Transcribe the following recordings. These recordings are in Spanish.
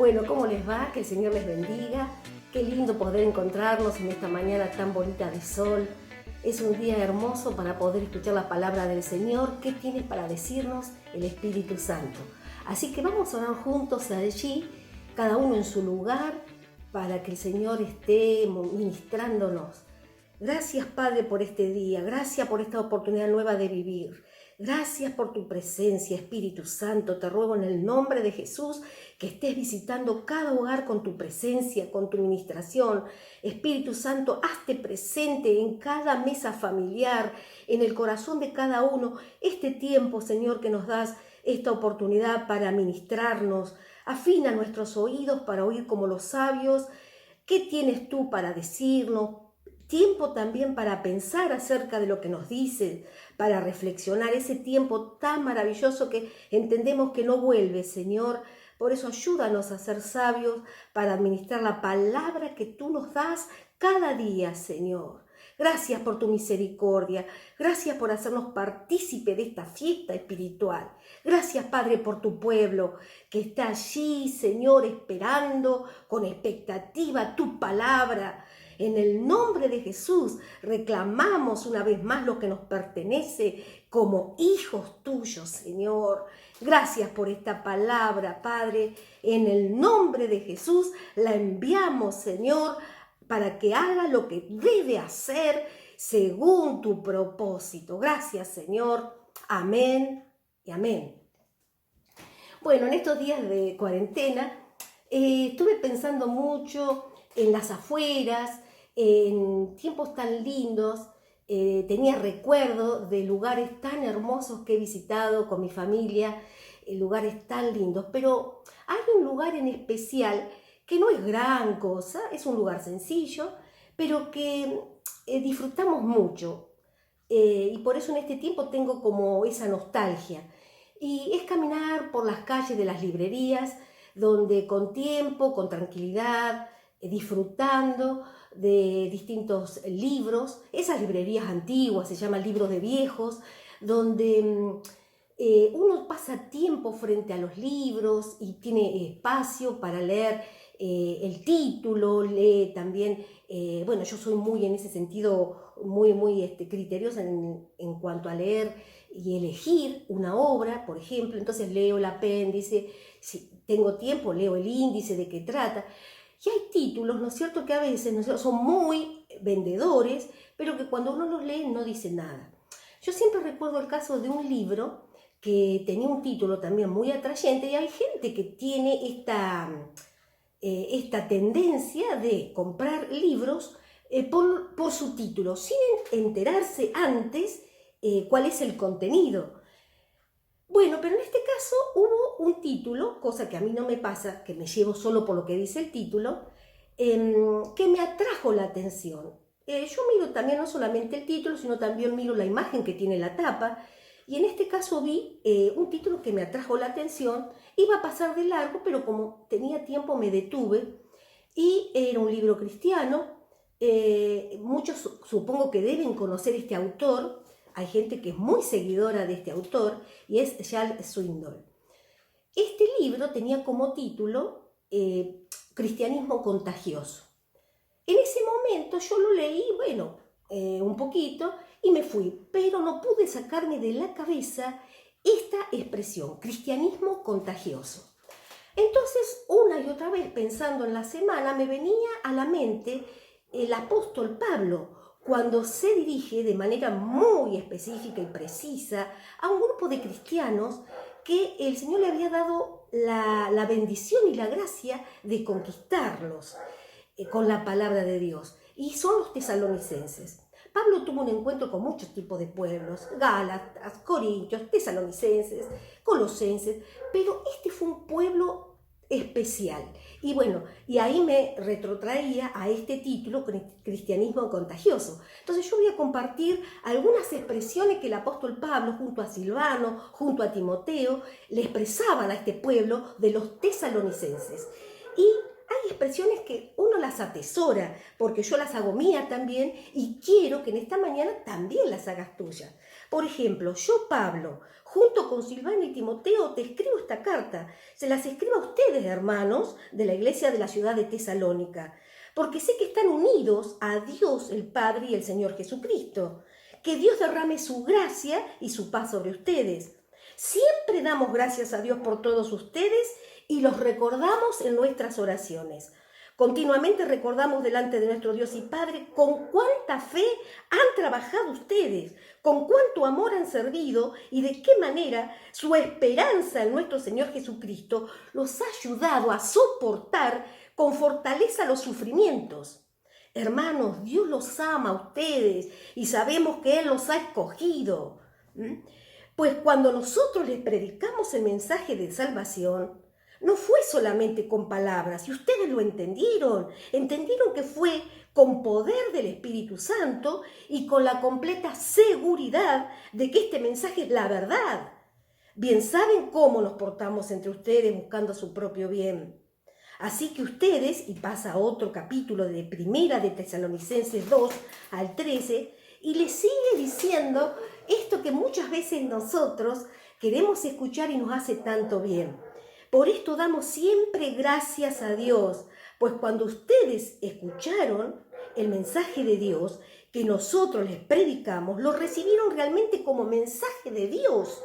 Bueno, ¿cómo les va? Que el Señor les bendiga. Qué lindo poder encontrarnos en esta mañana tan bonita de sol. Es un día hermoso para poder escuchar la palabra del Señor. ¿Qué tiene para decirnos el Espíritu Santo? Así que vamos a orar juntos allí, cada uno en su lugar, para que el Señor esté ministrándonos. Gracias, Padre, por este día. Gracias por esta oportunidad nueva de vivir. Gracias por tu presencia, Espíritu Santo. Te ruego en el nombre de Jesús que estés visitando cada hogar con tu presencia, con tu ministración. Espíritu Santo, hazte presente en cada mesa familiar, en el corazón de cada uno. Este tiempo, Señor, que nos das esta oportunidad para ministrarnos. Afina nuestros oídos para oír como los sabios. ¿Qué tienes tú para decirnos? Tiempo también para pensar acerca de lo que nos dice, para reflexionar, ese tiempo tan maravilloso que entendemos que no vuelve, Señor. Por eso ayúdanos a ser sabios para administrar la palabra que tú nos das cada día, Señor. Gracias por tu misericordia, gracias por hacernos partícipe de esta fiesta espiritual. Gracias, Padre, por tu pueblo que está allí, Señor, esperando con expectativa tu palabra. En el nombre de Jesús reclamamos una vez más lo que nos pertenece como hijos tuyos, Señor. Gracias por esta palabra, Padre. En el nombre de Jesús la enviamos, Señor, para que haga lo que debe hacer según tu propósito. Gracias, Señor. Amén y amén. Bueno, en estos días de cuarentena estuve pensando mucho en las afueras, en tiempos tan lindos. Tenía recuerdo de lugares tan hermosos que he visitado con mi familia, lugares tan lindos, pero hay un lugar en especial que no es gran cosa, es un lugar sencillo, pero que disfrutamos mucho, y por eso en este tiempo tengo como esa nostalgia, y es caminar por las calles de las librerías, donde con tiempo, con tranquilidad, disfrutando de distintos libros, esas librerías antiguas, se llaman libros de viejos, donde uno pasa tiempo frente a los libros y tiene espacio para leer el título, lee también, bueno, yo soy muy en ese sentido, muy criteriosa en cuanto a leer y elegir una obra, por ejemplo, entonces leo el apéndice, si tengo tiempo leo el índice de qué trata. Y hay títulos, ¿no es cierto?, que a veces, ¿no es cierto?, son muy vendedores, pero que cuando uno los lee no dice nada. Yo siempre recuerdo el caso de un libro que tenía un título también muy atrayente, y hay gente que tiene esta tendencia de comprar libros por su título, sin enterarse antes cuál es el contenido. Bueno, pero en este caso hubo un título, cosa que a mí no me pasa, que me llevo solo por lo que dice el título, que me atrajo la atención. Yo miro también no solamente el título, sino también miro la imagen que tiene la tapa, y en este caso vi un título que me atrajo la atención. Iba a pasar de largo, pero como tenía tiempo me detuve, y era un libro cristiano. Muchos supongo que deben conocer este autor. Hay gente que es muy seguidora de este autor, y es Charles Swindoll. Este libro tenía como título Cristianismo contagioso. En ese momento yo lo leí, bueno, un poquito, y me fui, pero no pude sacarme de la cabeza esta expresión, cristianismo contagioso. Entonces, una y otra vez, pensando en la semana, me venía a la mente el apóstol Pablo, cuando se dirige de manera muy específica y precisa a un grupo de cristianos que el Señor le había dado la bendición y la gracia de conquistarlos con la palabra de Dios, y son los tesalonicenses. Pablo tuvo un encuentro con muchos tipos de pueblos, gálatas, corintios, tesalonicenses, colosenses, pero este fue un pueblo especial. Y bueno, y ahí me retrotraía a este título, Cristianismo contagioso. Entonces yo voy a compartir algunas expresiones que el apóstol Pablo, junto a Silvano, junto a Timoteo, le expresaban a este pueblo de los tesalonicenses. Y hay expresiones que uno las atesora, porque yo las hago mía también y quiero que en esta mañana también las hagas tuyas. Por ejemplo, yo, Pablo, junto con Silvano y Timoteo, te escribo esta carta. Se las escribo a ustedes, hermanos, de la iglesia de la ciudad de Tesalónica, porque sé que están unidos a Dios el Padre y el Señor Jesucristo. Que Dios derrame su gracia y su paz sobre ustedes. Siempre damos gracias a Dios por todos ustedes y los recordamos en nuestras oraciones. Continuamente recordamos delante de nuestro Dios y Padre con cuánta fe han trabajado ustedes, con cuánto amor han servido y de qué manera su esperanza en nuestro Señor Jesucristo los ha ayudado a soportar con fortaleza los sufrimientos. Hermanos, Dios los ama a ustedes y sabemos que Él los ha escogido. Pues cuando nosotros les predicamos el mensaje de salvación, no fue solamente con palabras, y ustedes lo entendieron que fue con poder del Espíritu Santo y con la completa seguridad de que este mensaje es la verdad. Bien saben cómo nos portamos entre ustedes buscando su propio bien. Así que ustedes, y pasa a otro capítulo de Primera de Tesalonicenses 2 al 13, y les sigue diciendo esto que muchas veces nosotros queremos escuchar y nos hace tanto bien. Por esto damos siempre gracias a Dios, pues cuando ustedes escucharon el mensaje de Dios que nosotros les predicamos, lo recibieron realmente como mensaje de Dios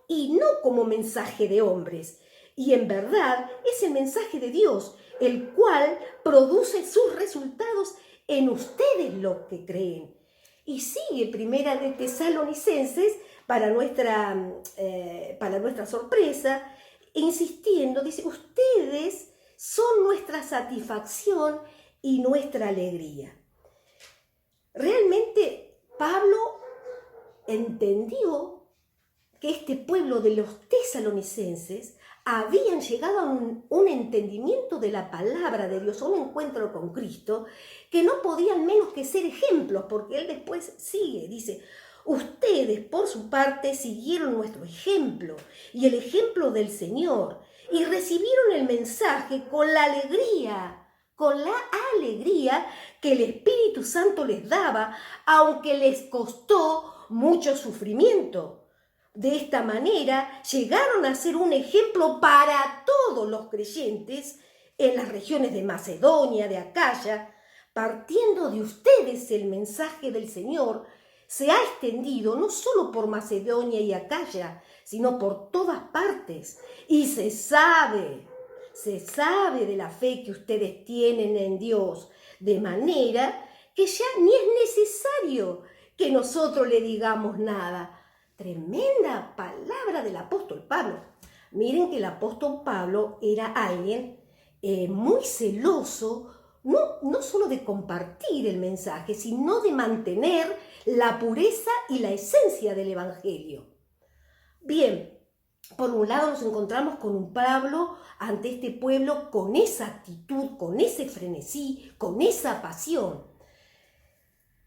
y no como mensaje de hombres. Y en verdad es el mensaje de Dios, el cual produce sus resultados en ustedes los que creen. Y sigue Primera de Tesalonicenses, para nuestra sorpresa, insistiendo, dice, ustedes son nuestra satisfacción y nuestra alegría. Realmente Pablo entendió que este pueblo de los tesalonicenses habían llegado a un entendimiento de la palabra de Dios, a un encuentro con Cristo, que no podían menos que ser ejemplos, porque él después sigue, dice, ustedes por su parte siguieron nuestro ejemplo y el ejemplo del Señor y recibieron el mensaje con la alegría que el Espíritu Santo les daba, aunque les costó mucho sufrimiento. De esta manera llegaron a ser un ejemplo para todos los creyentes en las regiones de Macedonia, de Acaya. Partiendo de ustedes el mensaje del Señor se ha extendido no solo por Macedonia y Acaya, sino por todas partes. Y se sabe de la fe que ustedes tienen en Dios, de manera que ya ni es necesario que nosotros le digamos nada. Tremenda palabra del apóstol Pablo. Miren que el apóstol Pablo era alguien muy celoso, no solo de compartir el mensaje, sino de mantener la pureza y la esencia del Evangelio. Bien, por un lado nos encontramos con un Pablo ante este pueblo con esa actitud, con ese frenesí, con esa pasión.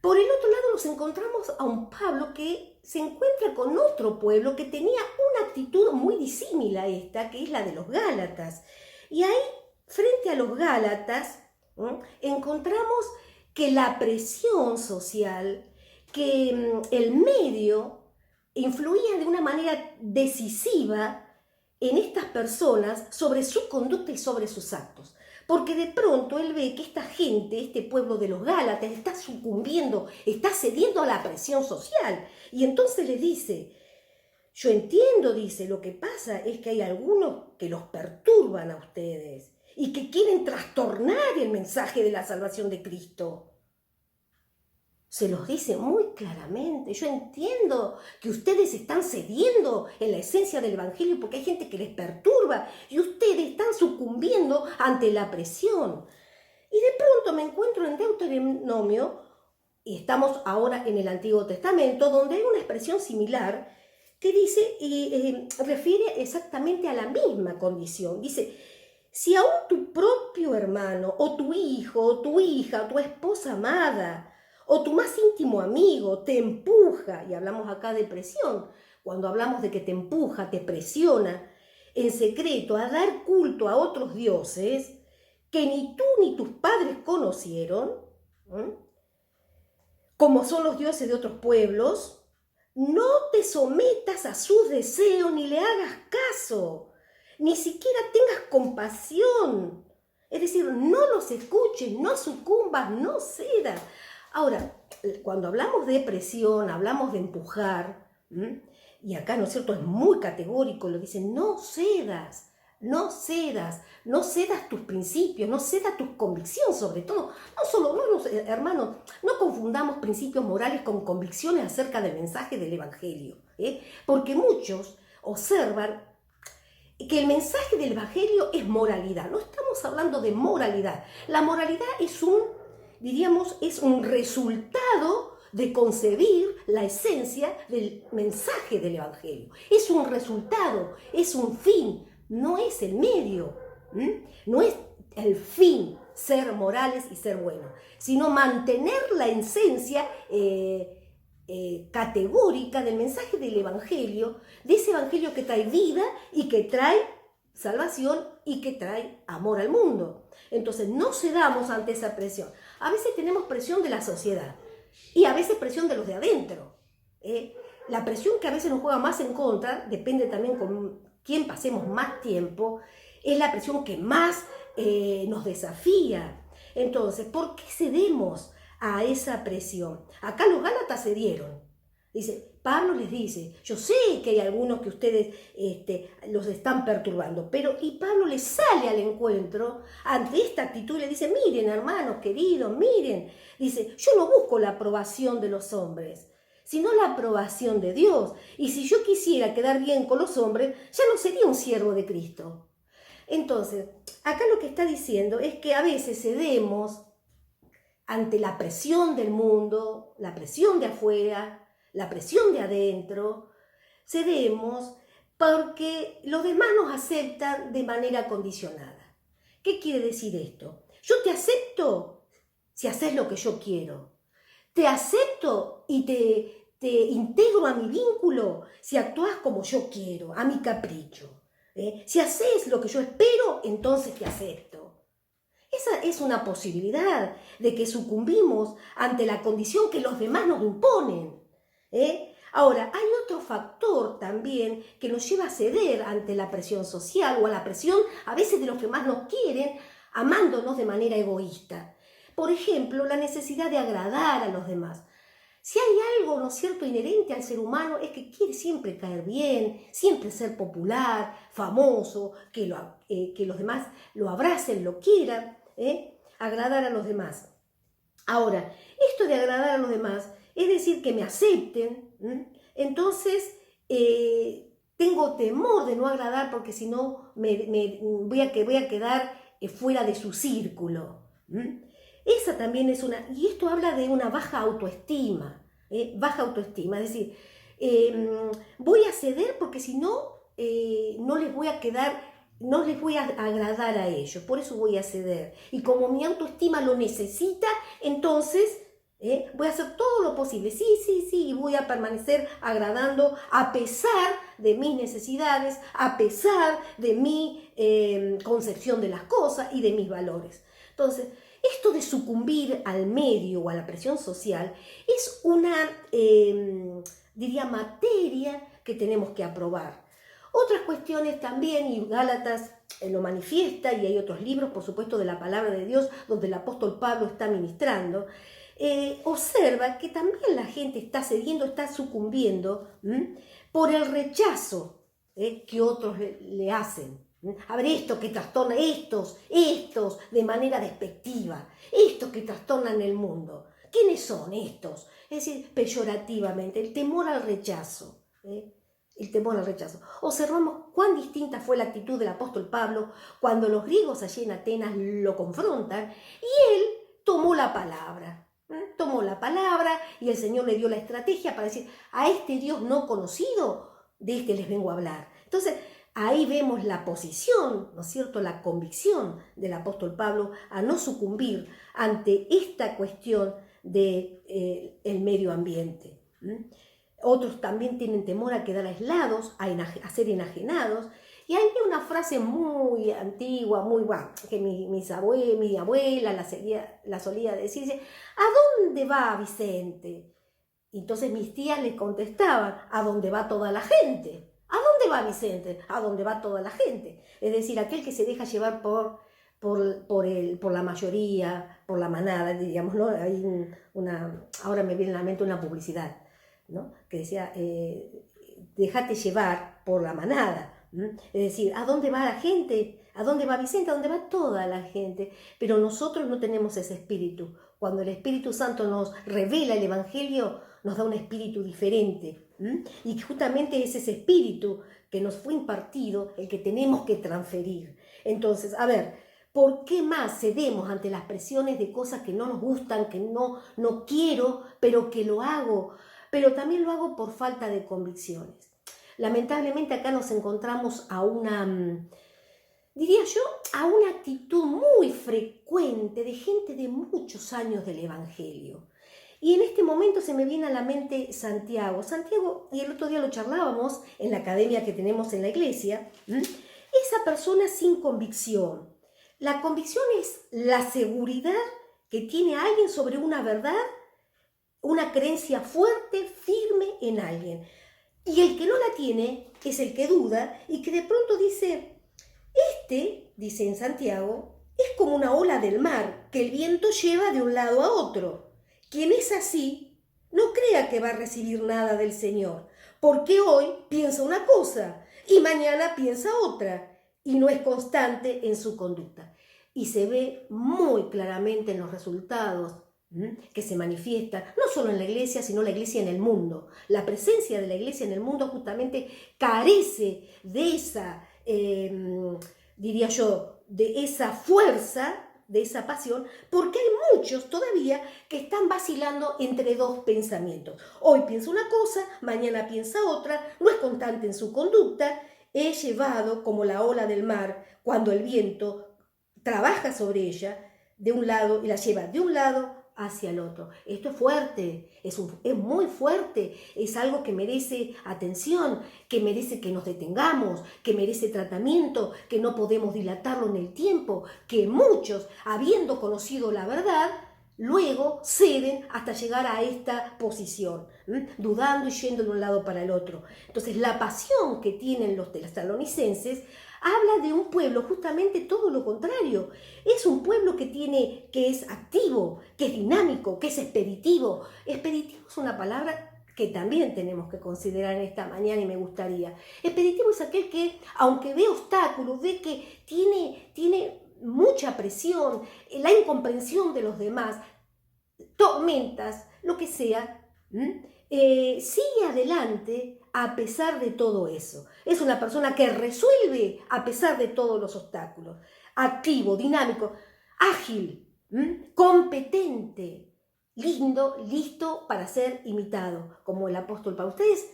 Por el otro lado nos encontramos a un Pablo que se encuentra con otro pueblo que tenía una actitud muy disímil a esta, que es la de los Gálatas. Y ahí, frente a los Gálatas, encontramos que la presión social, que el medio influía de una manera decisiva en estas personas sobre su conducta y sobre sus actos. Porque de pronto él ve que esta gente, este pueblo de los Gálatas, está sucumbiendo, está cediendo a la presión social. Y entonces le dice, yo entiendo, dice, lo que pasa es que hay algunos que los perturban a ustedes y que quieren trastornar el mensaje de la salvación de Cristo. Se los dice muy claramente. Yo entiendo que ustedes están cediendo en la esencia del Evangelio porque hay gente que les perturba y ustedes están sucumbiendo ante la presión. Y de pronto me encuentro en Deuteronomio, y estamos ahora en el Antiguo Testamento, donde hay una expresión similar que dice y refiere exactamente a la misma condición. Dice, si aún tu propio hermano, o tu hijo, o tu hija, o tu esposa amada, o tu más íntimo amigo te empuja, y hablamos acá de presión, cuando hablamos de que te empuja, te presiona, en secreto a dar culto a otros dioses, que ni tú ni tus padres conocieron, como son los dioses de otros pueblos, no te sometas a sus deseos ni le hagas caso, ni siquiera tengas compasión. Es decir, no los escuches, no sucumbas, no cedas. Ahora, cuando hablamos de presión, hablamos de empujar, y acá, ¿no es cierto?, es muy categórico, lo dice, no cedas. No cedas tus principios, no cedas tus convicciones, sobre todo. Hermanos, no confundamos principios morales con convicciones acerca del mensaje del Evangelio, porque muchos observan que el mensaje del Evangelio es moralidad. No estamos hablando de moralidad. La moralidad es un resultado de concebir la esencia del mensaje del Evangelio. Es un resultado, es un fin. No es el medio, no es el fin ser morales y ser buenos, sino mantener la esencia categórica del mensaje del Evangelio, de ese Evangelio que trae vida y que trae salvación y que trae amor al mundo. Entonces no cedamos ante esa presión. A veces tenemos presión de la sociedad y a veces presión de los de adentro. La presión que a veces nos juega más en contra, depende también con quién pasemos más tiempo, es la presión que más nos desafía. Entonces, ¿por qué cedemos a esa presión? Acá los Gálatas cedieron. Pablo les dice, yo sé que hay algunos que ustedes los están perturbando, y Pablo les sale al encuentro ante esta actitud y le dice, miren hermanos queridos, miren, dice, yo no busco la aprobación de los hombres, sino la aprobación de Dios. Y si yo quisiera quedar bien con los hombres, ya no sería un siervo de Cristo. Entonces, acá lo que está diciendo es que a veces cedemos ante la presión del mundo, la presión de afuera, la presión de adentro, cedemos porque los demás nos aceptan de manera condicionada. ¿Qué quiere decir esto? Yo te acepto si haces lo que yo quiero. Te acepto y te integro a mi vínculo si actúas como yo quiero, a mi capricho. Si haces lo que yo espero, entonces te acepto. Esa es una posibilidad de que sucumbimos ante la condición que los demás nos imponen. Ahora, hay otro factor también que nos lleva a ceder ante la presión social o a la presión a veces de los que más nos quieren, amándonos de manera egoísta. Por ejemplo, la necesidad de agradar a los demás. Si hay algo, ¿no es cierto?, inherente al ser humano, es que quiere siempre caer bien, siempre ser popular, famoso, que los demás lo abracen, lo quieran, agradar a los demás. Ahora, esto de agradar a los demás es decir que me acepten, entonces tengo temor de no agradar porque si no voy a quedar fuera de su círculo. Esa también es y esto habla de una baja autoestima, es decir, voy a ceder porque si no, no les voy a agradar a ellos, por eso voy a ceder. Y como mi autoestima lo necesita, entonces voy a hacer todo lo posible, y voy a permanecer agradando a pesar de mis necesidades, a pesar de mi concepción de las cosas y de mis valores. Entonces, esto de sucumbir al medio o a la presión social es una, materia que tenemos que aprobar. Otras cuestiones también, y Gálatas lo manifiesta, y hay otros libros, por supuesto, de la palabra de Dios, donde el apóstol Pablo está ministrando, observa que también la gente está cediendo, está sucumbiendo por el rechazo que otros le hacen. A ver, esto que trastorna, estos de manera despectiva, estos que trastornan el mundo. ¿Quiénes son estos? Es decir, peyorativamente, el temor al rechazo. El temor al rechazo. Observamos cuán distinta fue la actitud del apóstol Pablo cuando los griegos allí en Atenas lo confrontan y él tomó la palabra. Tomó la palabra y el Señor le dio la estrategia para decir, a este Dios no conocido, de este les vengo a hablar. Entonces, ahí vemos la posición, ¿no es cierto?, la convicción del apóstol Pablo a no sucumbir ante esta cuestión del medio ambiente. Otros también tienen temor a quedar aislados, a ser enajenados, Y hay una frase muy antigua, muy buena, que mi abuela la solía decir, dice, ¿a dónde va Vicente? Y entonces mis tías le contestaban, ¿a dónde va toda la gente? ¿A dónde va Vicente? ¿A dónde va toda la gente? Es decir, aquel que se deja llevar por la mayoría, por la manada, diríamos, ¿no? Hay ahora me viene a la mente una publicidad, ¿no? Que decía, déjate llevar por la manada. Es decir, ¿a dónde va la gente? ¿A dónde va Vicente? ¿A dónde va toda la gente? Pero nosotros no tenemos ese espíritu. Cuando el Espíritu Santo nos revela el Evangelio, nos da un espíritu diferente. Y justamente es ese espíritu que nos fue impartido el que tenemos que transferir. Entonces, a ver, ¿por qué más cedemos ante las presiones de cosas que no nos gustan, que no quiero, pero que lo hago? Pero también lo hago por falta de convicciones. Lamentablemente acá nos encontramos diría yo, a una actitud muy frecuente de gente de muchos años del Evangelio. Y en este momento se me viene a la mente Santiago. Santiago, y el otro día lo charlábamos en la academia que tenemos en la iglesia, esa persona sin convicción. La convicción es la seguridad que tiene alguien sobre una verdad, una creencia fuerte, firme en alguien. Y el que no la tiene es el que duda y que de pronto dice, dice en Santiago, es como una ola del mar que el viento lleva de un lado a otro. Quien es así, no crea que va a recibir nada del Señor, porque hoy piensa una cosa y mañana piensa otra, y no es constante en su conducta. Y se ve muy claramente en los resultados que se manifiestan, no solo en la iglesia, sino la iglesia en el mundo. La presencia de la iglesia en el mundo justamente carece de esa, diría yo, de esa fuerza, de esa pasión, porque hay muchos todavía que están vacilando entre dos pensamientos. Hoy piensa una cosa, mañana piensa otra, no es constante en su conducta, es llevado como la ola del mar cuando el viento trabaja sobre ella de un lado y la lleva de un lado hacia el otro. Esto es fuerte, es muy fuerte, es algo que merece atención, que merece que nos detengamos, que merece tratamiento, que no podemos dilatarlo en el tiempo, que muchos, habiendo conocido la verdad, luego ceden hasta llegar a esta posición, dudando y yendo de un lado para el otro. Entonces, la pasión que tienen los tesalonicenses habla de un pueblo justamente todo lo contrario. Es un pueblo que es activo, que es dinámico, que es expeditivo. Expeditivo es una palabra que también tenemos que considerar en esta mañana y me gustaría. Expeditivo es aquel que, aunque ve obstáculos, ve que tiene mucha presión, la incomprensión de los demás, tormentas, lo que sea, sigue adelante a pesar de todo eso. Es una persona que resuelve a pesar de todos los obstáculos. Activo, dinámico, ágil, competente, listo para ser imitado, como el apóstol Pablo. Ustedes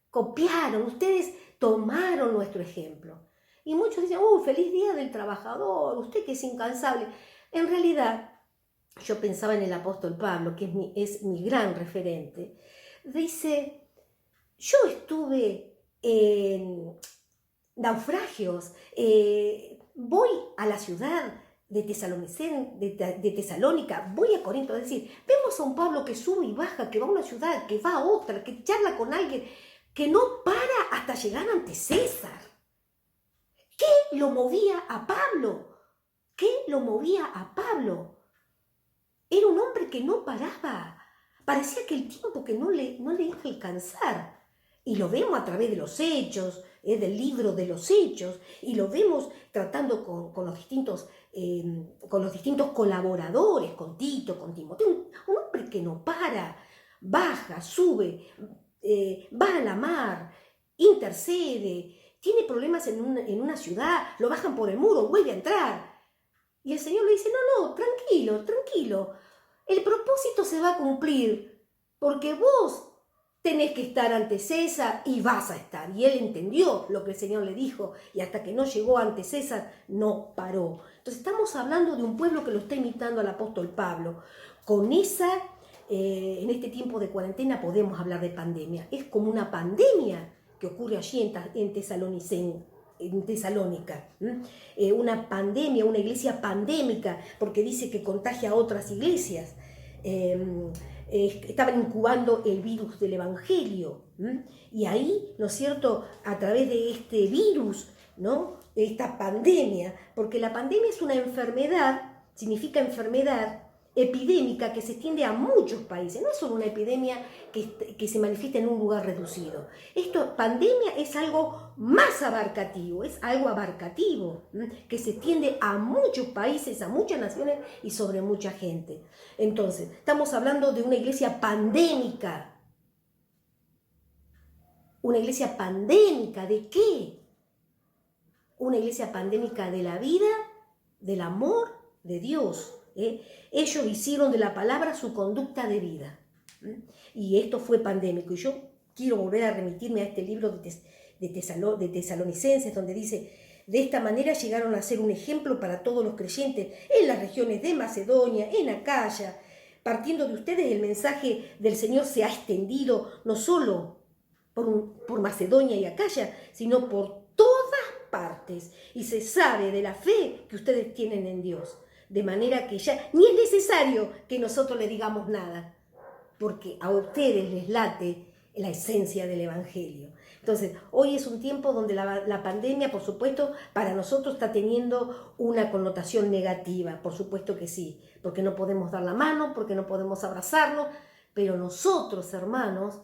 copiaron, ustedes tomaron nuestro ejemplo. Y muchos dicen, feliz día del trabajador, usted que es incansable. En realidad, yo pensaba en el apóstol Pablo, que es mi gran referente. Dice, yo estuve en naufragios, voy a la ciudad de Tesalónica, voy a Corinto. Es decir, vemos a un Pablo que sube y baja, que va a una ciudad, que va a otra, que charla con alguien, que no para hasta llegar ante César. ¿Qué lo movía a Pablo? ¿Qué lo movía a Pablo? Era un hombre que no paraba. Parecía que el tiempo que no le iba a alcanzar. Y lo vemos a través de los hechos, del libro de los hechos, y lo vemos tratando con los distintos colaboradores, con Tito, con Timoteo. Un hombre que no para, baja, sube, va a la mar, intercede, tiene problemas en una ciudad, lo bajan por el muro, vuelve a entrar. Y el Señor le dice, no, tranquilo, el propósito se va a cumplir, porque vos tenés que estar ante César y vas a estar. Y él entendió lo que el Señor le dijo, y hasta que no llegó ante César, no paró. Entonces estamos hablando de un pueblo que lo está imitando al apóstol Pablo. Con en este tiempo de cuarentena podemos hablar de pandemia. Es como una pandemia que ocurre allí en Tesalonicense. en Tesalónica. Una pandemia, una iglesia pandémica, porque dice que contagia a otras iglesias. Estaban incubando el virus del Evangelio. Y ahí, ¿no es cierto?, a través de este virus, ¿no?, esta pandemia, porque la pandemia es una enfermedad, significa enfermedad epidémica que se extiende a muchos países, no es solo una epidemia que se manifiesta en un lugar reducido. Pandemia es algo más abarcativo, es algo abarcativo, que se extiende a muchos países, a muchas naciones y sobre mucha gente. Entonces, estamos hablando de una iglesia pandémica. ¿Una iglesia pandémica de qué? Una iglesia pandémica de la vida, del amor de Dios. Ellos hicieron de la palabra su conducta de vida. Y esto fue pandémico. Y yo quiero volver a remitirme a este libro de Tesalonicenses, donde dice: de esta manera llegaron a ser un ejemplo para todos los creyentes en las regiones de Macedonia, en Acaya. Partiendo de ustedes, el mensaje del Señor se ha extendido no solo por Macedonia y Acaya, sino por todas partes. Y se sabe de la fe que ustedes tienen en Dios. De manera que ya ni es necesario que nosotros le digamos nada, porque a ustedes les late la esencia del Evangelio. Entonces, hoy es un tiempo donde la pandemia, por supuesto, para nosotros está teniendo una connotación negativa, por supuesto que sí, porque no podemos dar la mano, porque no podemos abrazarnos, pero nosotros, hermanos,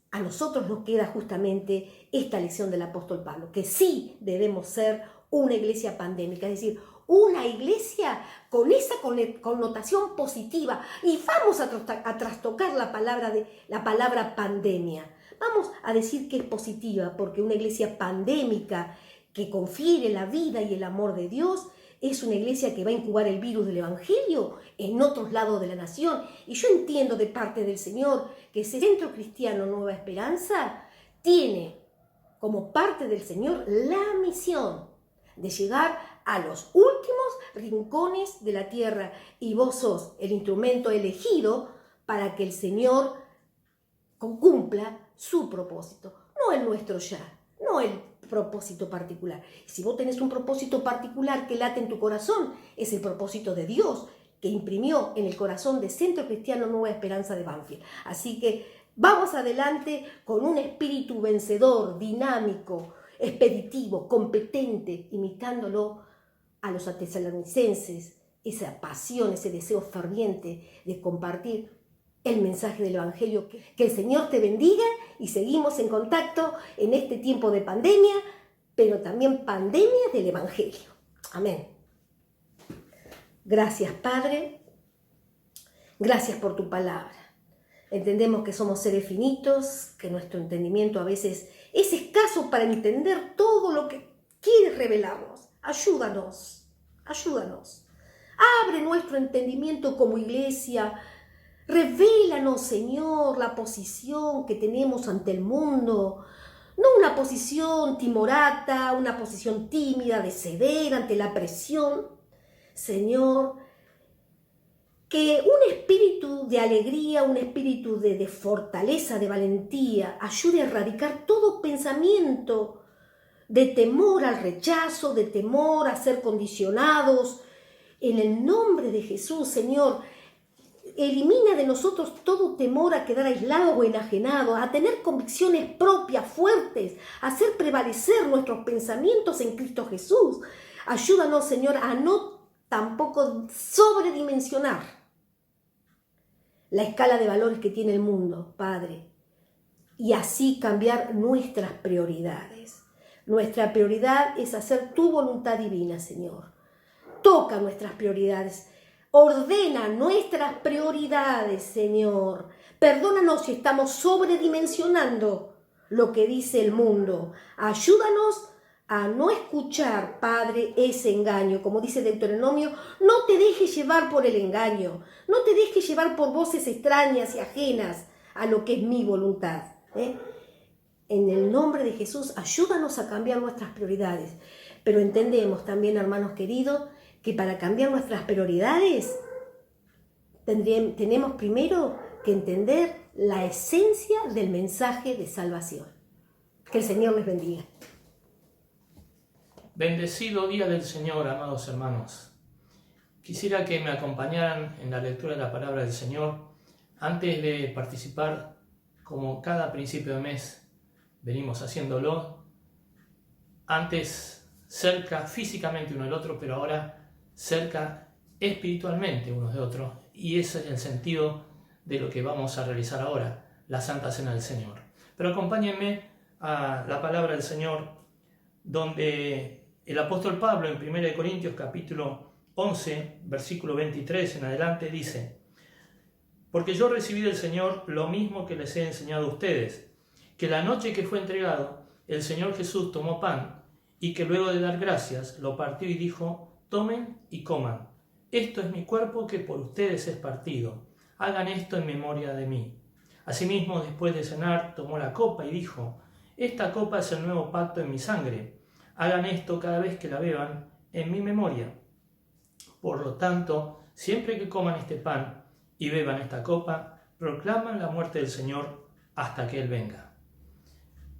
a nosotros nos queda justamente esta lección del apóstol Pablo, que sí debemos ser una iglesia pandémica, es decir, una iglesia con esa connotación positiva. Y vamos a trastocar la palabra pandemia. Vamos a decir que es positiva, porque una iglesia pandémica que confiere la vida y el amor de Dios es una iglesia que va a incubar el virus del Evangelio en otros lados de la nación. Y yo entiendo de parte del Señor que ese Centro Cristiano Nueva Esperanza tiene como parte del Señor la misión de llegar a los últimos rincones de la tierra, y vos sos el instrumento elegido para que el Señor cumpla su propósito, no el nuestro ya, no el propósito particular. Si vos tenés un propósito particular que late en tu corazón, es el propósito de Dios que imprimió en el corazón de Centro Cristiano Nueva Esperanza de Banfield. Así que vamos adelante con un espíritu vencedor, dinámico, expeditivo, competente, imitándolo a los tesalonicenses, esa pasión, ese deseo ferviente de compartir el mensaje del Evangelio. Que el Señor te bendiga y seguimos en contacto en este tiempo de pandemia, pero también pandemia del Evangelio. Amén. Gracias, Padre. Gracias por tu palabra. Entendemos que somos seres finitos, que nuestro entendimiento a veces es escaso para entender todo lo que quieres revelarnos. Ayúdanos, ayúdanos. Abre nuestro entendimiento como iglesia. Revélanos, Señor, la posición que tenemos ante el mundo. No una posición timorata, una posición tímida de ceder ante la presión. Señor, que un espíritu de alegría, un espíritu de fortaleza, de valentía, ayude a erradicar todo pensamiento de temor al rechazo, de temor a ser condicionados. En el nombre de Jesús, Señor, elimina de nosotros todo temor a quedar aislado o enajenado, a tener convicciones propias, fuertes, a hacer prevalecer nuestros pensamientos en Cristo Jesús. Ayúdanos, Señor, a no tampoco sobredimensionar la escala de valores que tiene el mundo, Padre, y así cambiar nuestras prioridades. Nuestra prioridad es hacer tu voluntad divina, Señor. Toca nuestras prioridades. Ordena nuestras prioridades, Señor. Perdónanos si estamos sobredimensionando lo que dice el mundo. Ayúdanos a no escuchar, Padre, ese engaño. Como dice Deuteronomio, no te dejes llevar por el engaño. No te dejes llevar por voces extrañas y ajenas a lo que es mi voluntad. En el nombre de Jesús, ayúdanos a cambiar nuestras prioridades. Pero entendemos también, hermanos queridos, que para cambiar nuestras prioridades tenemos primero que entender la esencia del mensaje de salvación. Que el Señor les bendiga. Bendecido día del Señor, amados hermanos. Quisiera que me acompañaran en la lectura de la palabra del Señor antes de participar, como cada principio de mes venimos haciéndolo, antes cerca físicamente uno del otro, pero ahora cerca espiritualmente unos de otros, y ese es el sentido de lo que vamos a realizar ahora, la Santa Cena del Señor. Pero acompáñenme a la palabra del Señor, donde el apóstol Pablo en 1 Corintios capítulo 11, versículo 23 en adelante dice: porque yo recibí del Señor lo mismo que les he enseñado a ustedes, que la noche que fue entregado, el Señor Jesús tomó pan, y que luego de dar gracias, lo partió y dijo: tomen y coman, esto es mi cuerpo que por ustedes es partido, hagan esto en memoria de mí. Asimismo, después de cenar, tomó la copa y dijo: esta copa es el nuevo pacto en mi sangre, hagan esto cada vez que la beban en mi memoria. Por lo tanto, siempre que coman este pan y beban esta copa, proclaman la muerte del Señor hasta que Él venga.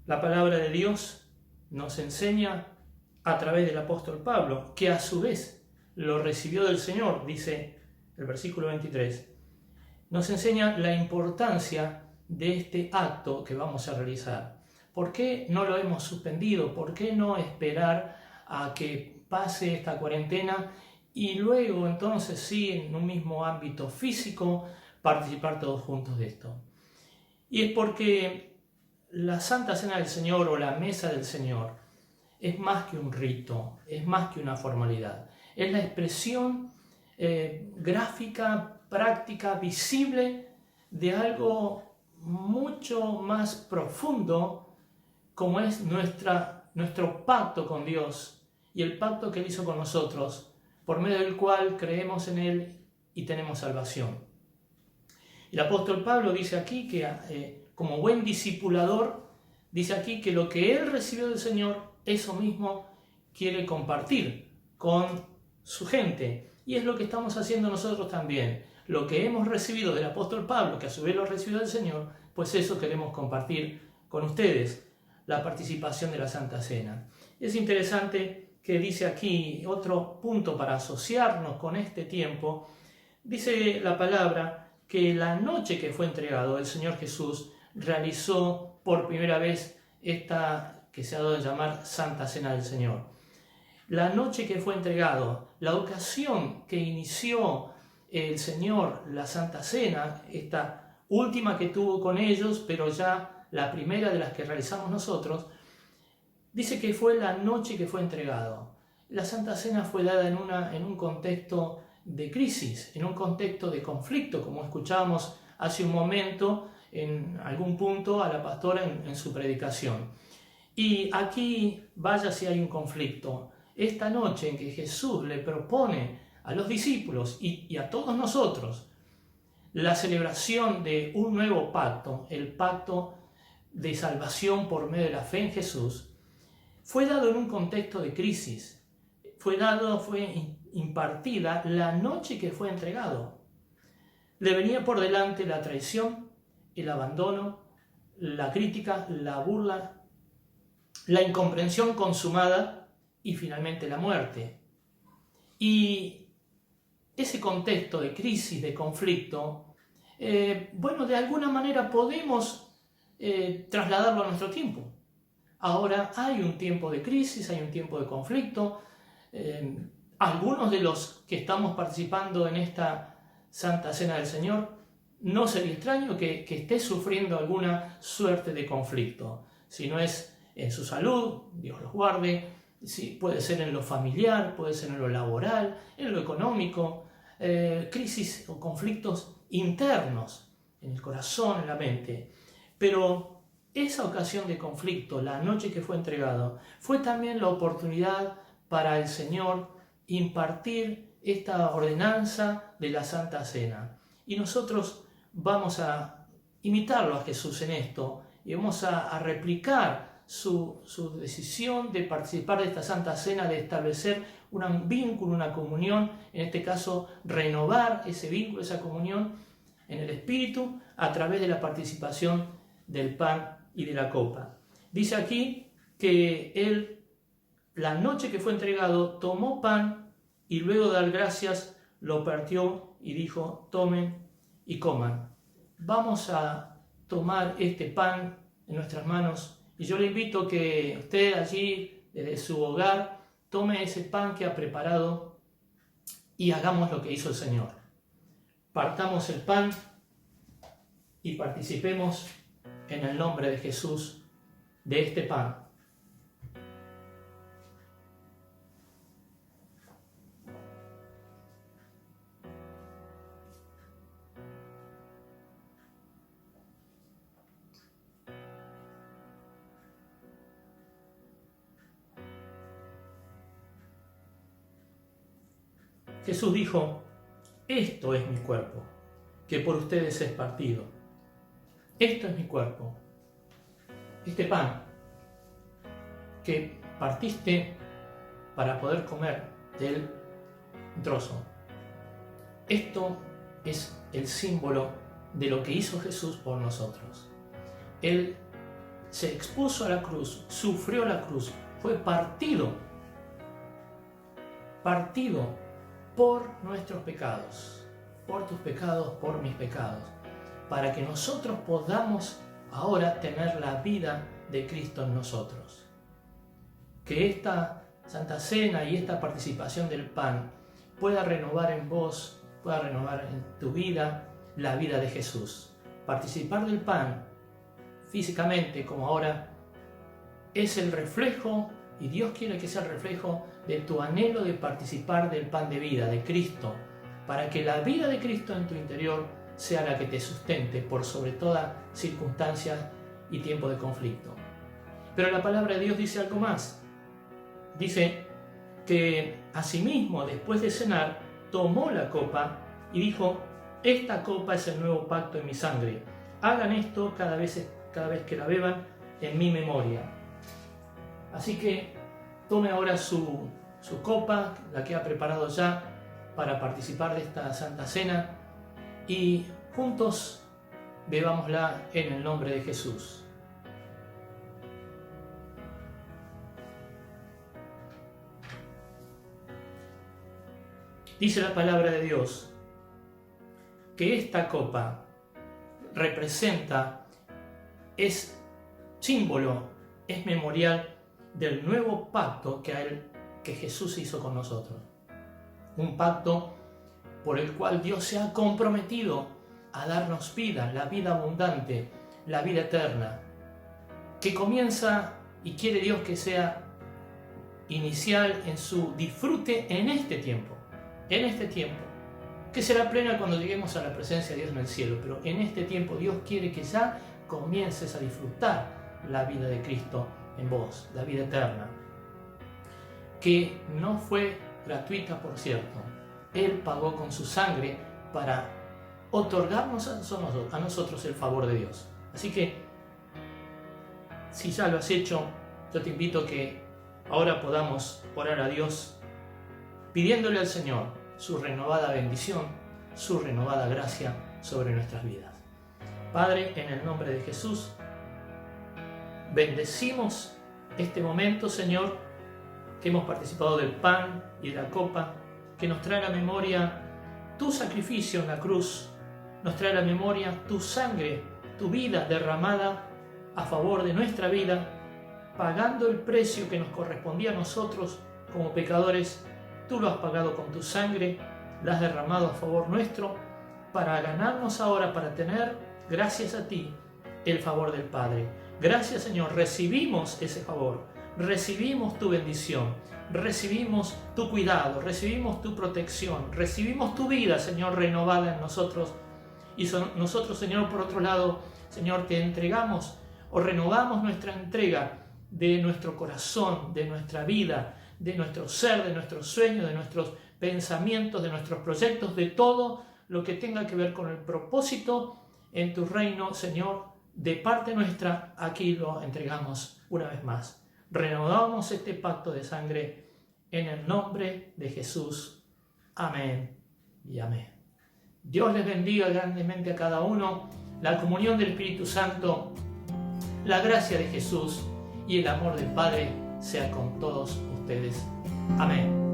La palabra de Dios nos enseña a través del apóstol Pablo, que a su vez lo recibió del Señor, dice el versículo 23, nos enseña la importancia de este acto que vamos a realizar. ¿Por qué no lo hemos suspendido? ¿Por qué no esperar a que pase esta cuarentena y luego entonces sí, en un mismo ámbito físico, participar todos juntos de esto? Y es porque la Santa Cena del Señor o la Mesa del Señor es más que un rito, es más que una formalidad. Es la expresión gráfica, práctica, visible de algo mucho más profundo, como es nuestro pacto con Dios y el pacto que Él hizo con nosotros, por medio del cual creemos en Él y tenemos salvación. El apóstol Pablo dice aquí que, como buen discipulador, dice aquí que lo que Él recibió del Señor, eso mismo quiere compartir con su gente. Y es lo que estamos haciendo nosotros también. Lo que hemos recibido del apóstol Pablo, que a su vez lo recibió del Señor, pues eso queremos compartir con ustedes, la participación de la Santa Cena. Es interesante que dice aquí otro punto para asociarnos con este tiempo. Dice la palabra que la noche que fue entregado, el Señor Jesús realizó por primera vez esta que se ha dado a llamar Santa Cena del Señor. La noche que fue entregado, la ocasión que inició el Señor la Santa Cena, esta última que tuvo con ellos, pero ya la primera de las que realizamos nosotros, dice que fue la noche que fue entregado. La Santa Cena fue dada en un contexto de crisis, en un contexto de conflicto, como escuchábamos hace un momento en algún punto a la pastora en su predicación. Y aquí, vaya si hay un conflicto. Esta noche en que Jesús le propone a los discípulos y a todos nosotros la celebración de un nuevo pacto, el pacto de salvación por medio de la fe en Jesús, fue dado en un contexto de crisis, fue impartida la noche que fue entregado. Le venía por delante la traición, el abandono, la crítica, la burla, la incomprensión consumada y finalmente la muerte. Y ese contexto de crisis, de conflicto, de alguna manera podemos trasladarlo a nuestro tiempo. Ahora hay un tiempo de crisis, hay un tiempo de conflicto. Algunos de los que estamos participando en esta Santa Cena del Señor, no sería extraño que esté sufriendo alguna suerte de conflicto. Si no es en su salud, Dios los guarde, sí, puede ser en lo familiar, puede ser en lo laboral, en lo económico, crisis o conflictos internos en el corazón, en la mente. Pero esa ocasión de conflicto, la noche que fue entregado, fue también la oportunidad para el Señor impartir esta ordenanza de la Santa Cena. Y nosotros vamos a imitarlo a Jesús en esto y vamos a replicar su decisión de participar de esta Santa Cena, de establecer un vínculo, una comunión, en este caso renovar ese vínculo, esa comunión en el Espíritu a través de la participación del pan y de la copa. Dice aquí que Él la noche que fue entregado, tomó pan y luego de dar gracias, lo partió y dijo: tomen y coman. Vamos a tomar este pan en nuestras manos y yo le invito que usted allí, desde su hogar, tome ese pan que ha preparado y hagamos lo que hizo el Señor. Partamos el pan y participemos en el nombre de Jesús de este pan. Jesús dijo: esto es mi cuerpo, que por ustedes es partido. Esto es mi cuerpo. Este pan que partiste para poder comer de él un trozo. Esto es el símbolo de lo que hizo Jesús por nosotros. Él se expuso a la cruz, sufrió la cruz, fue partido por nuestros pecados, por tus pecados, por mis pecados, para que nosotros podamos ahora tener la vida de Cristo en nosotros. Que esta Santa Cena y esta participación del pan pueda renovar en vos, pueda renovar en tu vida la vida de Jesús. Participar del pan físicamente, como ahora, es el reflejo, y Dios quiere que sea el reflejo de tu anhelo de participar del pan de vida, de Cristo, para que la vida de Cristo en tu interior sea la que te sustente por sobre toda circunstancia y tiempo de conflicto. Pero la palabra de Dios dice algo más. Dice que asimismo, después de cenar, tomó la copa y dijo: esta copa es el nuevo pacto en mi sangre. Hagan esto cada vez que la beban en mi memoria. Así que tome ahora su copa, la que ha preparado ya para participar de esta Santa Cena, y juntos bebámosla en el nombre de Jesús. Dice la palabra de Dios que esta copa representa, es símbolo, es memorial del nuevo pacto que Jesús hizo con nosotros. Un pacto por el cual Dios se ha comprometido a darnos vida, la vida abundante, la vida eterna, que comienza y quiere Dios que sea inicial en su disfrute en este tiempo, que será plena cuando lleguemos a la presencia de Dios en el cielo, pero en este tiempo Dios quiere que ya comiences a disfrutar la vida de Cristo en vos, la vida eterna, que no fue gratuita, por cierto. Él pagó con su sangre para otorgarnos a nosotros el favor de Dios. Así que, si ya lo has hecho, yo te invito a que ahora podamos orar a Dios, pidiéndole al Señor su renovada bendición, su renovada gracia sobre nuestras vidas. Padre, en el nombre de Jesús, bendecimos este momento, Señor, que hemos participado del pan y de la copa, que nos trae a la memoria tu sacrificio en la cruz, nos trae a la memoria tu sangre, tu vida derramada a favor de nuestra vida, pagando el precio que nos correspondía a nosotros como pecadores. Tú lo has pagado con tu sangre, la has derramado a favor nuestro, para ganarnos ahora, para tener, gracias a ti, el favor del Padre. Gracias, Señor, recibimos ese favor, recibimos tu bendición, recibimos tu cuidado, recibimos tu protección, recibimos tu vida, Señor, renovada en nosotros. Y nosotros, Señor, por otro lado, Señor, te entregamos o renovamos nuestra entrega de nuestro corazón, de nuestra vida, de nuestro ser, de nuestros sueños, de nuestros pensamientos, de nuestros proyectos, de todo lo que tenga que ver con el propósito en tu reino, Señor. De parte nuestra, aquí lo entregamos una vez más. Renovamos este pacto de sangre en el nombre de Jesús. Amén y amén. Dios les bendiga grandemente a cada uno. La comunión del Espíritu Santo, la gracia de Jesús y el amor del Padre sea con todos ustedes. ustedes. Amén.